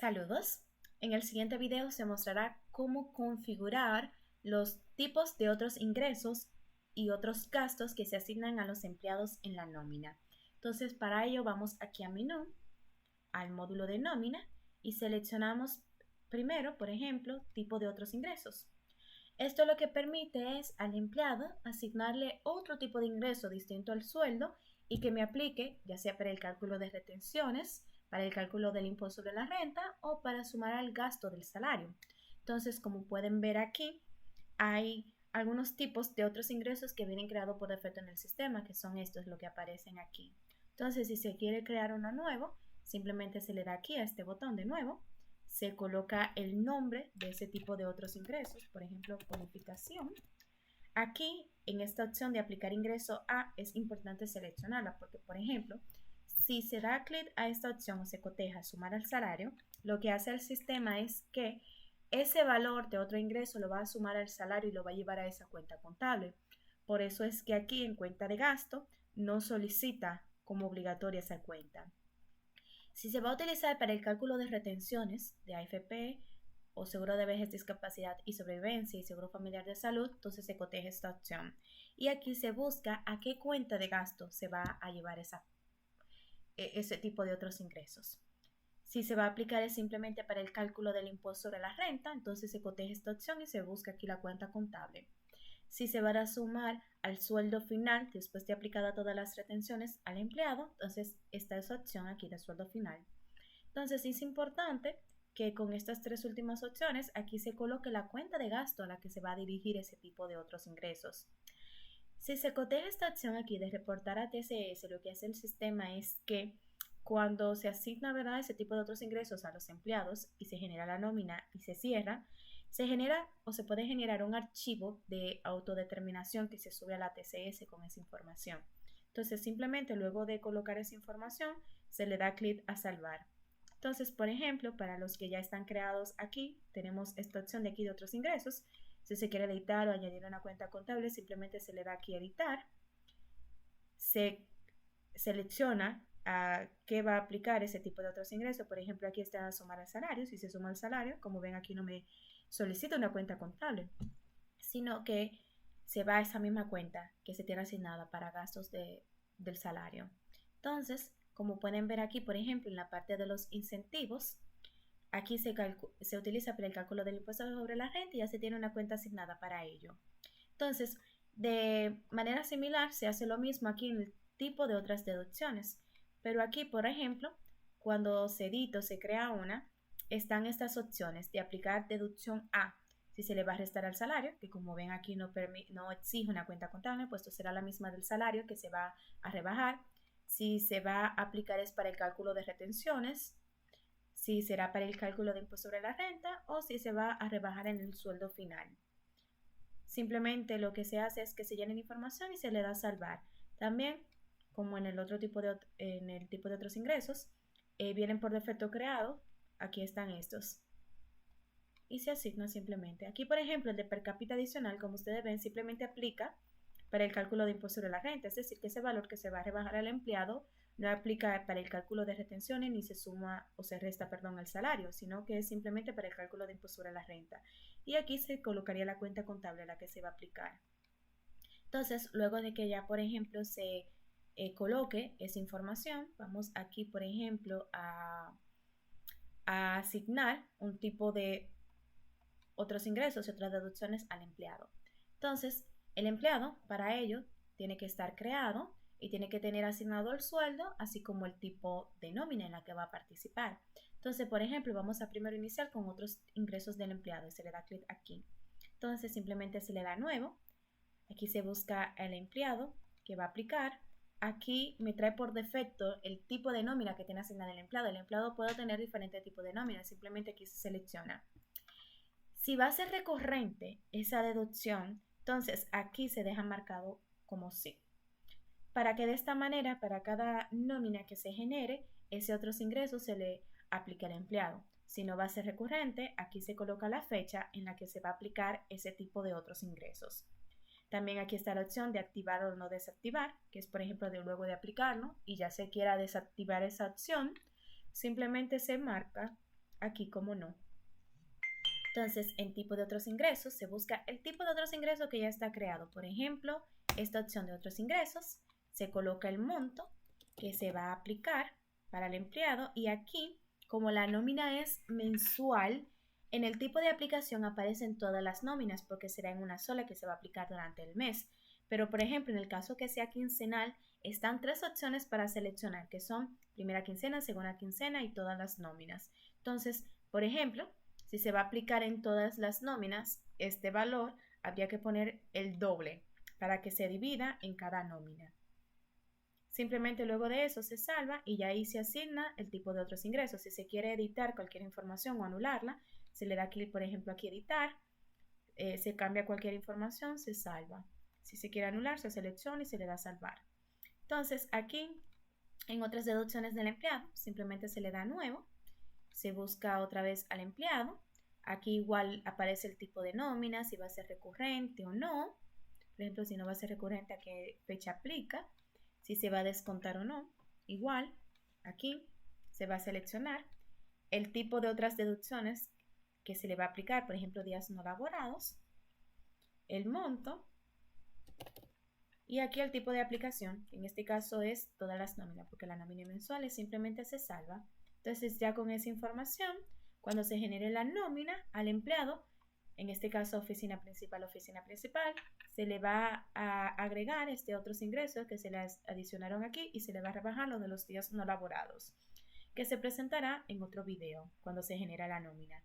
Saludos. En el siguiente video se mostrará cómo configurar los tipos de otros ingresos y otros gastos que se asignan a los empleados en la nómina. Entonces, para ello vamos aquí a menú, al módulo de nómina y seleccionamos primero, por ejemplo, tipo de otros ingresos. Esto lo que permite es al empleado asignarle otro tipo de ingreso distinto al sueldo y que me aplique, ya sea para el cálculo de retenciones, para el cálculo del impuesto sobre la renta o para sumar al gasto del salario. Entonces, como pueden ver aquí, hay algunos tipos de otros ingresos que vienen creados por defecto en el sistema, que son estos lo que aparecen aquí. Entonces, si se quiere crear uno nuevo, simplemente se le da aquí a este botón de nuevo, se coloca el nombre de ese tipo de otros ingresos, por ejemplo, bonificación. Aquí, en esta opción de aplicar ingreso a, es importante seleccionarla porque, por ejemplo, si se da clic a esta opción o se coteja sumar al salario, lo que hace el sistema es que ese valor de otro ingreso lo va a sumar al salario y lo va a llevar a esa cuenta contable. Por eso es que aquí en cuenta de gasto no solicita como obligatoria esa cuenta. Si se va a utilizar para el cálculo de retenciones de AFP o seguro de vejez, discapacidad y sobrevivencia y seguro familiar de salud, entonces se coteja esta opción. Y aquí se busca a qué cuenta de gasto se va a llevar ese tipo de otros ingresos. Si se va a aplicar es simplemente para el cálculo del impuesto sobre la renta, entonces se coteja esta opción y se busca aquí la cuenta contable. Si se va a sumar al sueldo final después de aplicada todas las retenciones al empleado, entonces está esa opción aquí de sueldo final. Entonces es importante que con estas tres últimas opciones aquí se coloque la cuenta de gasto a la que se va a dirigir ese tipo de otros ingresos. Si se coteja esta opción aquí de reportar a TCS, lo que hace el sistema es que cuando se asigna, ¿verdad?, ese tipo de otros ingresos a los empleados y se genera la nómina y se cierra, se genera o se puede generar un archivo de autodeterminación que se sube a la TCS con esa información. Entonces, simplemente luego de colocar esa información, se le da clic a salvar. Entonces, por ejemplo, para los que ya están creados aquí, tenemos esta opción de aquí de otros ingresos. Si se quiere editar o añadir una cuenta contable, simplemente se le da aquí a editar. Se selecciona a qué va a aplicar ese tipo de otros ingresos. Por ejemplo, aquí está sumar al salario. Si se suma al salario, como ven aquí no me solicita una cuenta contable, sino que se va a esa misma cuenta que se tiene asignada para gastos del salario. Entonces, como pueden ver aquí, por ejemplo, en la parte de los incentivos, aquí se utiliza para el cálculo del impuesto sobre la renta y ya se tiene una cuenta asignada para ello. Entonces, de manera similar, se hace lo mismo aquí en el tipo de otras deducciones. Pero aquí, por ejemplo, cuando se edita o se crea una, están estas opciones de aplicar deducción A, si se le va a restar al salario, que como ven aquí no exige una cuenta contable, puesto será la misma del salario que se va a rebajar. Si se va a aplicar es para el cálculo de retenciones, si será para el cálculo de impuesto sobre la renta o si se va a rebajar en el sueldo final. Simplemente lo que se hace es que se llena información y se le da a salvar. También, como en el tipo de otros ingresos, vienen por defecto creados. Aquí están estos. Y se asigna simplemente. Aquí, por ejemplo, el de per cápita adicional, como ustedes ven, simplemente aplica para el cálculo de impuesto sobre la renta. Es decir, que ese valor que se va a rebajar al empleado no aplica para el cálculo de retenciones ni se suma o se resta, perdón, al salario, sino que es simplemente para el cálculo de impuesto sobre la renta. Y aquí se colocaría la cuenta contable a la que se va a aplicar. Entonces, luego de que ya, por ejemplo, se coloque esa información, vamos aquí, por ejemplo, a asignar un tipo de otros ingresos y otras deducciones al empleado. Entonces, el empleado, para ello, tiene que estar creado y tiene que tener asignado el sueldo, así como el tipo de nómina en la que va a participar. Entonces, por ejemplo, vamos a primero iniciar con otros ingresos del empleado y se le da clic aquí. Entonces, simplemente se le da nuevo. Aquí se busca el empleado que va a aplicar. Aquí me trae por defecto el tipo de nómina que tiene asignado el empleado. El empleado puede tener diferentes tipos de nómina, simplemente aquí se selecciona. Si va a ser recurrente esa deducción, entonces aquí se deja marcado como sí. Para que de esta manera, para cada nómina que se genere, ese otros ingresos se le aplique al empleado. Si no va a ser recurrente, aquí se coloca la fecha en la que se va a aplicar ese tipo de otros ingresos. También aquí está la opción de activar o no desactivar, que es por ejemplo de luego de aplicarlo y ya se quiera desactivar esa opción, simplemente se marca aquí como no. Entonces, en tipo de otros ingresos, se busca el tipo de otros ingresos que ya está creado. Por ejemplo, esta opción de otros ingresos, se coloca el monto que se va a aplicar para el empleado y aquí, como la nómina es mensual, en el tipo de aplicación aparecen todas las nóminas porque será en una sola que se va a aplicar durante el mes. Pero, por ejemplo, en el caso que sea quincenal, están tres opciones para seleccionar, que son primera quincena, segunda quincena y todas las nóminas. Entonces, por ejemplo, si se va a aplicar en todas las nóminas, este valor habría que poner el doble para que se divida en cada nómina. Simplemente luego de eso se salva y ya ahí se asigna el tipo de otros ingresos. Si se quiere editar cualquier información o anularla, se le da clic, por ejemplo, aquí editar, se cambia cualquier información, se salva. Si se quiere anular, se selecciona y se le da salvar. Entonces, aquí, en otras deducciones del empleado, simplemente se le da nuevo, se busca otra vez al empleado. Aquí igual aparece el tipo de nómina, si va a ser recurrente o no. Por ejemplo, si no va a ser recurrente, a qué fecha aplica, si se va a descontar o no. Igual, aquí se va a seleccionar el tipo de otras deducciones que se le va a aplicar, por ejemplo, días no laborados, el monto y aquí el tipo de aplicación, que en este caso es todas las nóminas, porque la nómina mensual simplemente se salva. Entonces ya con esa información, cuando se genere la nómina al empleado, en este caso oficina principal, se le va a agregar otros ingresos que se le adicionaron aquí y se le va a rebajar lo de los días no laborados, que se presentará en otro video cuando se genera la nómina.